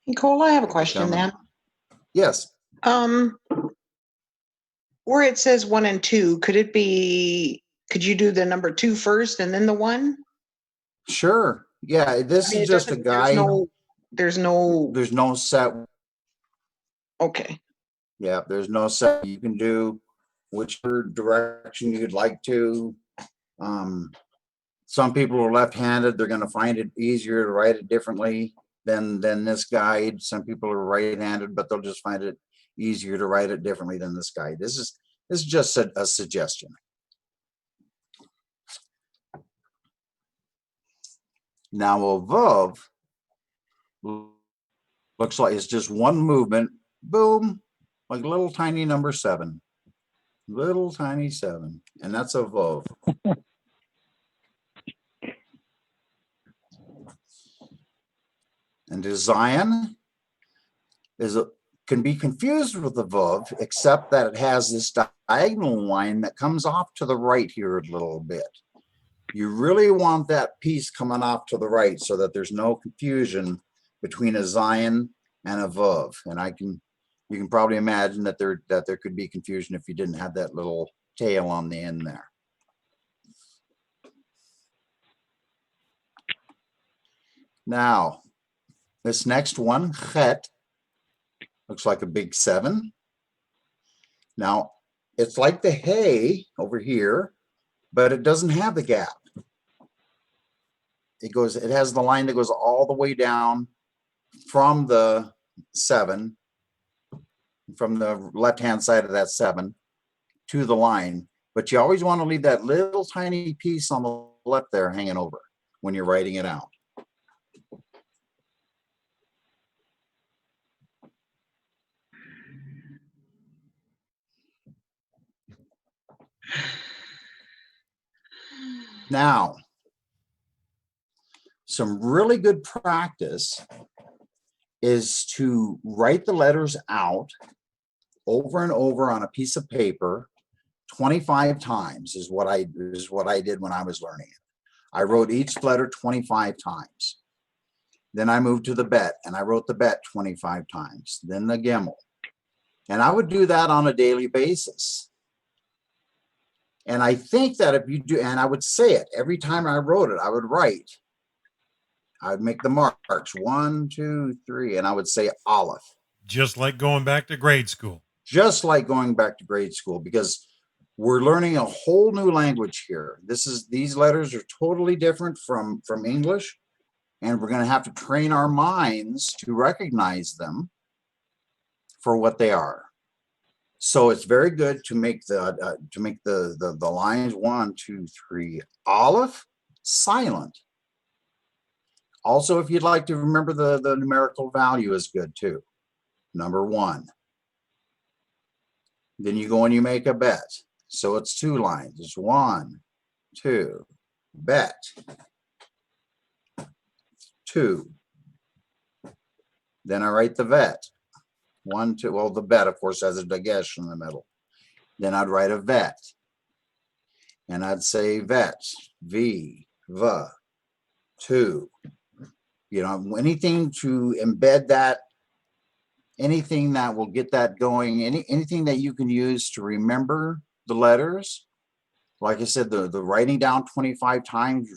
C: Nicole, I have a question then.
B: Yes.
C: Where it says 1 and 2, could you do the number 2 first and then the 1?
B: Sure. Yeah, this is just a guide.
C: There's no
B: set.
C: Okay.
B: Yeah, there's no set. You can do whichever direction you'd like to. Some people are left-handed. They're going to find it easier to write it differently than this guide. Some people are right-handed, but they'll just find it easier to write it differently than this guide. This is just a suggestion. Now a vav looks like it's just one movement, boom, like a little tiny number 7, little tiny 7, and that's a vav. And the Zion can be confused with the vav, except that it has this diagonal line that comes off to the right here a little bit. You really want that piece coming off to the right so that there's no confusion between a Zion and a vav. And you can probably imagine that there could be confusion if you didn't have that little tail on the end there. Now, this next one, chet, looks like a big 7. Now, it's like the hay over here, but it doesn't have the gap. It has the line that goes all the way down from the 7, from the left-hand side of that 7 to the line. But you always want to leave that little tiny piece on the left there hanging over when you're writing it out. Now, some really good practice is to write the letters out over and over on a piece of paper 25 times is what I did when I was learning it. I wrote each letter 25 times. Then I moved to the bet and I wrote the bet 25 times, then the gimel. And I would do that on a daily basis. And I think that if you do, and I would say it every time I wrote it, I would write, I'd make the marks 1, 2, 3, and I would say Aleph.
A: Just like going back to grade school.
B: Just like going back to grade school, because we're learning a whole new language here. These letters are totally different from English, and we're going to have to train our minds to recognize them for what they are. So it's very good to make the lines 1, 2, 3 Aleph silent. Also, if you'd like to remember the numerical value is good too. Number 1. Then you go and you make a bet. So it's 2 lines. It's 1, 2, bet, 2. Then I write the vet. 1, 2. Well, the bet, of course, has a dagesh in the middle. Then I'd write a vet. And I'd say vet, V, V, 2. You know, anything to embed that, anything that will get that going, anything that you can use to remember the letters. Like I said, the writing down 25 times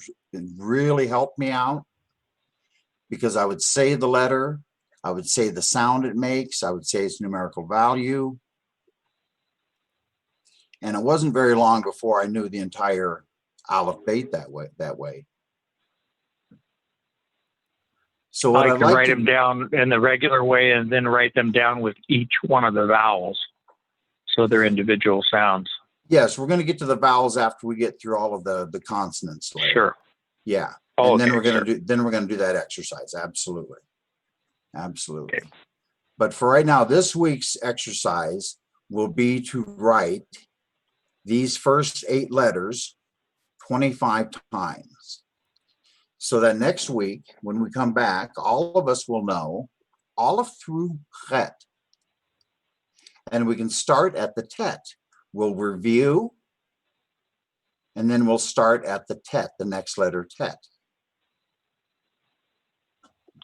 B: really helped me out, because I would say the letter, I would say the sound it makes, I would say its numerical value. And it wasn't very long before I knew the entire Aleph Beit that way. So what
F: I
B: I'd
F: can
B: like
F: write
B: to
F: them down in the regular way and then write them down with each one of the vowels, so they're individual sounds.
B: Yes, we're going to get to the vowels after we get through all of the consonants later.
F: Sure.
B: Yeah.
F: Oh,
B: And then
F: okay,
B: we're going
F: sure.
B: to do that exercise. Absolutely. Absolutely.
F: Okay.
B: But for right now, this week's exercise will be to write these first 8 letters 25 times. So that next week, when we come back, all of us will know Aleph through Chet. And we can start at the Tet. We'll review, and then we'll start at the Tet, the next letter Tet.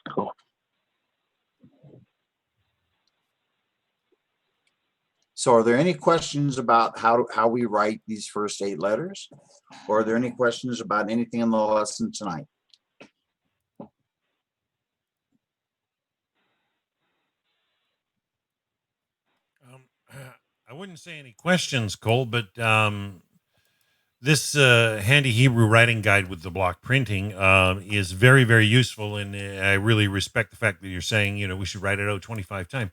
F: Cool.
B: So are there any questions about how we write these first 8 letters? Or are there any questions about anything in the lesson tonight?
A: I wouldn't say any questions, Cole, but this handy Hebrew writing guide with the block printing is very, very useful, and I really respect the fact that you're saying, we should write it out 25 times.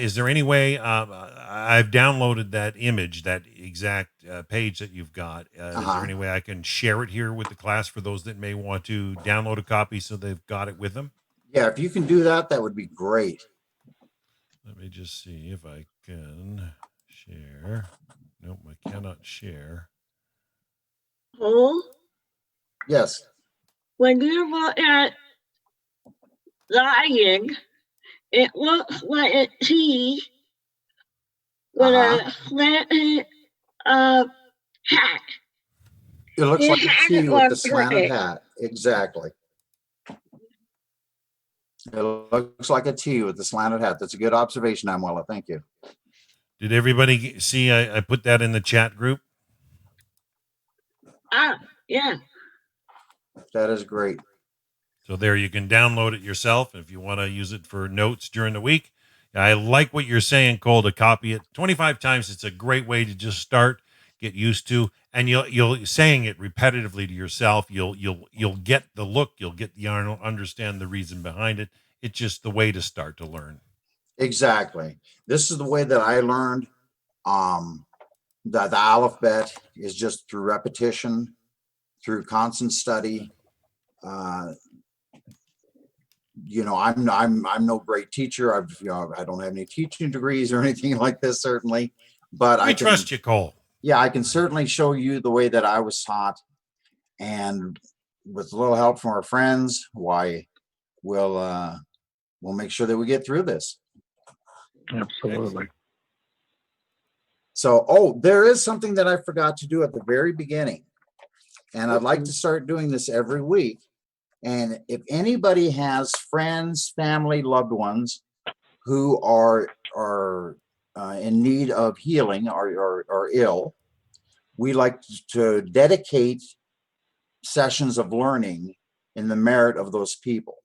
A: Is there any way? I've downloaded that image, that exact page that you've got. Is there any way I can share it here with the class for those that may want to download a copy so they've got it with them?
B: Yeah, if you can do that, that would be great.
A: Let me just see if I can share. Nope, I cannot share.
H: Cole,
B: Yes.
H: when you look at lying, it looks like a T with a slanted hat.
B: It looks
H: You
B: like a
H: had
B: T
H: it
B: with the
H: one
B: slanted
H: perfect.
B: hat. Exactly. It looks like a T with the slanted hat. That's a good observation, Amuela. Thank you.
A: Did everybody see I put that in the chat group?
H: Yeah.
B: That is great.
A: So there you can download it yourself if you want to use it for notes during the week. I like what you're saying, Cole, to copy it 25 times. It's a great way to just start, get used to, and you'll saying it repetitively to yourself. You'll get the look, you'll get the understand the reason behind it. It's just the way to start to learn.
B: Exactly. This is the way that I learned. The Aleph bet is just through repetition, through constant study. I'm no great teacher. I don't have any teaching degrees or anything like this, certainly, but
A: I trust you, Cole.
B: Yeah, I can certainly show you the way that I was taught, and with a little help from our friends, why we'll make sure that we get through this.
F: Absolutely.
B: So, there is something that I forgot to do at the very beginning, and I'd like to start doing this every week. And if anybody has friends, family, loved ones who are in need of healing or ill, we like to dedicate sessions of learning in the merit of those people.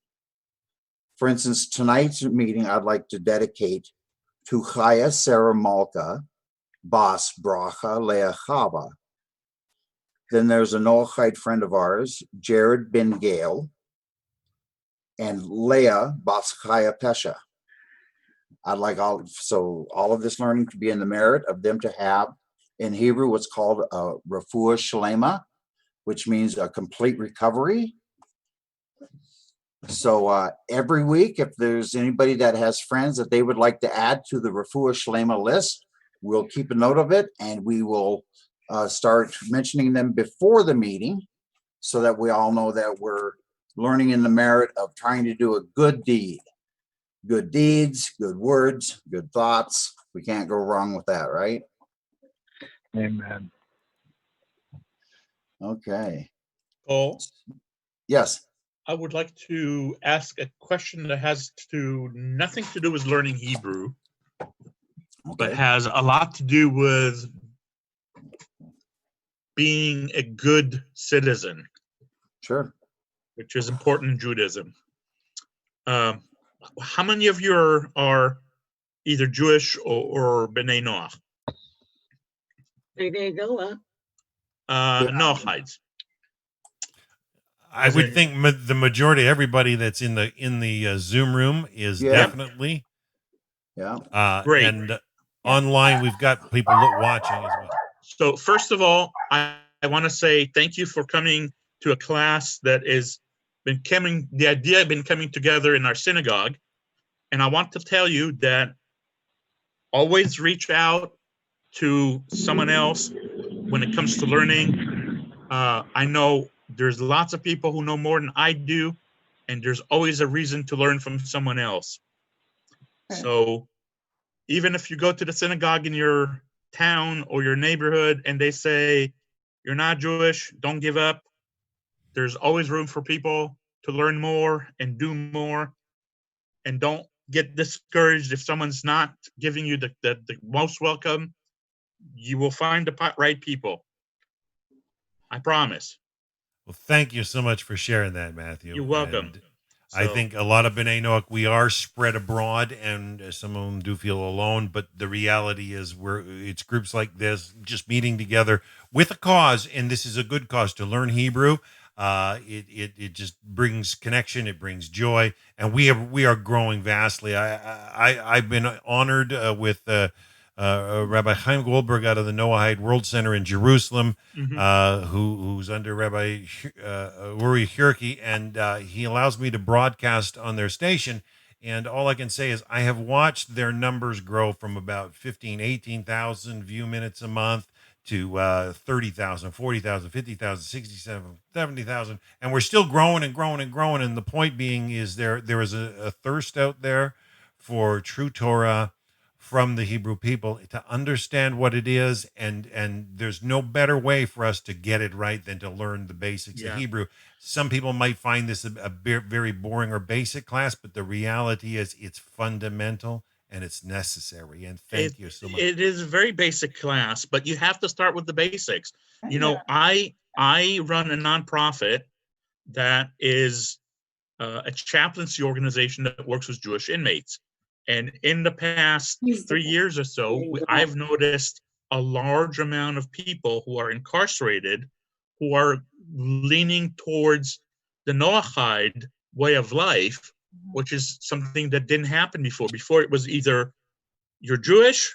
B: For instance, tonight's meeting, I'd like to dedicate to Chaya Sarah Malka, Bas Bracha Leah Chava. Then there's a Noahide friend of ours, Jared Ben Gale, and Leah Bas Chaya Pesha. I'd like all of this learning to be in the merit of them to have, in Hebrew, what's called a refuah shlema, which means a complete recovery. So every week, if there's anybody that has friends that they would like to add to the refuah shlema list, we'll keep a note of it, and we will start mentioning them before the meeting so that we all know that we're learning in the merit of trying to do a good deed. Good deeds, good words, good thoughts. We can't go wrong with that, right?
F: Amen.
B: Okay.
G: Cole,
B: Yes.
G: I would like to ask a question that has nothing to do with learning Hebrew, but has a lot to do with being a good citizen.
B: Sure.
G: Which is important in Judaism. How many of you are either Jewish or B'nai Noach?
H: B'nai Noach.
G: Noahides.
A: I would think the majority, everybody that's in the Zoom room is definitely.
B: Yeah.
G: Great.
A: And online, we've got people watching as well.
G: So first of all, I want to say thank you for coming to a class that the idea has been coming together in our synagogue. And I want to tell you that always reach out to someone else when it comes to learning. I know there's lots of people who know more than I do, and there's always a reason to learn from someone else. Okay. So even if you go to the synagogue in your town or your neighborhood and they say, you're not Jewish, don't give up. There's always room for people to learn more and do more. And don't get discouraged if someone's not giving you the most welcome. You will find the right people. I promise.
A: Well, thank you so much for sharing that, Matthew.
G: You're welcome.
A: And I
G: So,
A: think a lot of B'nai Noach, we are spread abroad, and some of them do feel alone. But the reality is, it's groups like this just meeting together with a cause, and this is a good cause to learn Hebrew. It just brings connection, it brings joy, and we are growing vastly. I've been honored with Rabbi Chaim Goldberg out of the Noahide World Center in Jerusalem,
G: mhm.
A: who's under Rabbi Uri Hurki, and he allows me to broadcast on their station. And all I can say is I have watched their numbers grow from about 15, 18,000 view minutes a month to 30,000, 40,000, 50,000, 67, 70,000. And we're still growing and growing and growing. And the point being is there is a thirst out there for true Torah from the Hebrew people to understand what it is, and there's no better way for us to get it right than to learn the basics of
G: Yeah.
A: Hebrew. Some people might find this a very boring or basic class, but the reality is it's fundamental and it's necessary. And thank you so much.
G: It is a very basic class, but you have to start with the basics. You know, I run a nonprofit that is a chaplaincy organization that works with Jewish inmates. And in the past 3 years or so, I've noticed a large amount of people who are incarcerated who are leaning towards the Noahide way of life, which is something that didn't happen before. Before it was either you're Jewish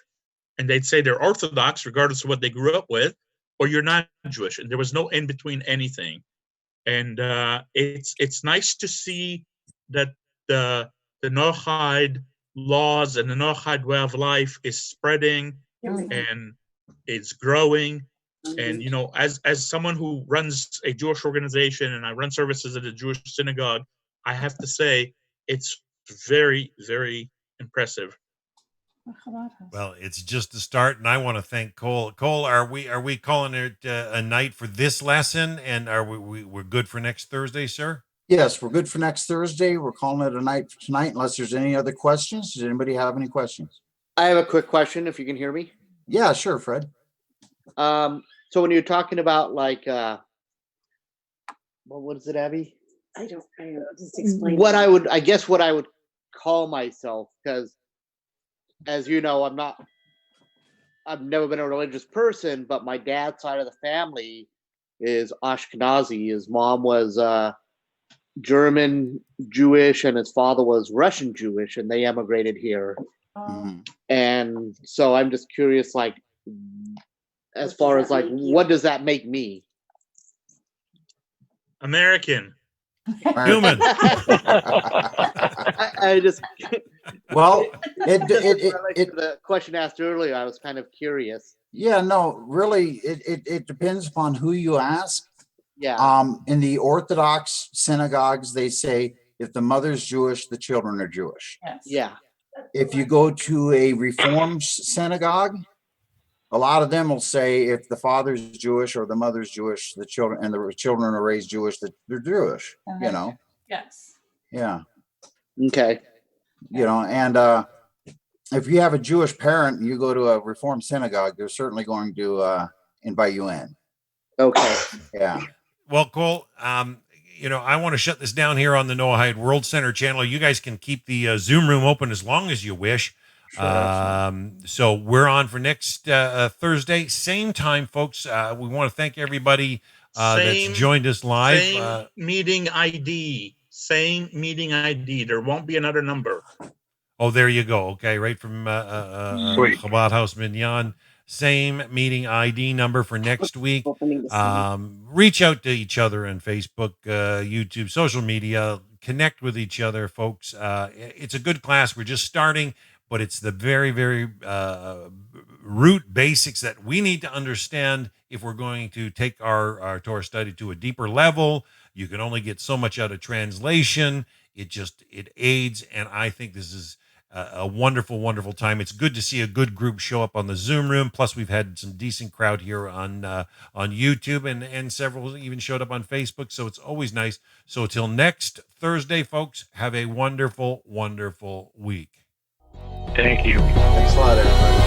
G: and they'd say they're Orthodox regardless of what they grew up with, or you're not Jewish. And there was no in between anything. And it's nice to see that the Noahide laws and the Noahide way of life is spreading and it's growing. And you know, as someone who runs a Jewish organization and I run services at a Jewish synagogue, I have to say it's very, very impressive.
A: Well, it's just the start, and I want to thank Cole. Cole, are we calling it a night for this lesson, and are we're good for next Thursday, sir?
B: Yes, we're good for next Thursday. We're calling it a night for tonight, unless there's any other questions. Does anybody have any questions?
I: I have a quick question, if you can hear me.
B: Yeah, sure, Fred.
I: So when you're talking about like, what is it, Abby?
H: I don't just explain.
I: What I would call myself, because as you know, I've never been a religious person, but my dad's side of the family is Ashkenazi. His mom was German Jewish and his father was Russian Jewish, and they emigrated here.
B: Mhm.
I: And so I'm just curious, like, as far as like, what does that make me?
G: American.
A: Human.
I: I just
B: Well,
I: the question asked earlier, I was kind of curious.
B: yeah, no, really, it depends upon who you ask.
I: Yeah.
B: In the Orthodox synagogues, they say if the mother's Jewish, the children are Jewish.
I: Yeah.
B: If you go to a Reformed synagogue, a lot of them will say if the father's Jewish or the mother's Jewish, the children are raised Jewish, that they're Jewish. You know.
J: Yes.
B: Yeah.
I: Okay.
B: You know, and if you have a Jewish parent and you go to a Reformed synagogue, they're certainly going to invite you in.
I: Okay.
B: Yeah.
A: Well, Cole, you know, I want to shut this down here on the Noahide World Center channel. You guys can keep the Zoom room open as long as you wish.
B: Sure,
A: so we're on for next Thursday, same time, folks. We want to thank everybody that's joined us live.
G: Same meeting ID. Same meeting ID. There won't be another number.
A: Oh, there you go. Okay, right from Chabad House Minyan. Same meeting ID number for next week. Reach out to each other on Facebook, YouTube, social media. Connect with each other, folks. It's a good class. We're just starting, but it's the very, very root basics that we need to understand if we're going to take our Torah study to a deeper level. You can only get so much out of translation. It aids, and I think this is a wonderful, wonderful time. It's good to see a good group show up on the Zoom room. Plus, we've had some decent crowd here on YouTube, and several even showed up on Facebook. So it's always nice. So till next Thursday, folks, have a wonderful, wonderful week.
F: Thank you.
B: Thanks a lot, everybody.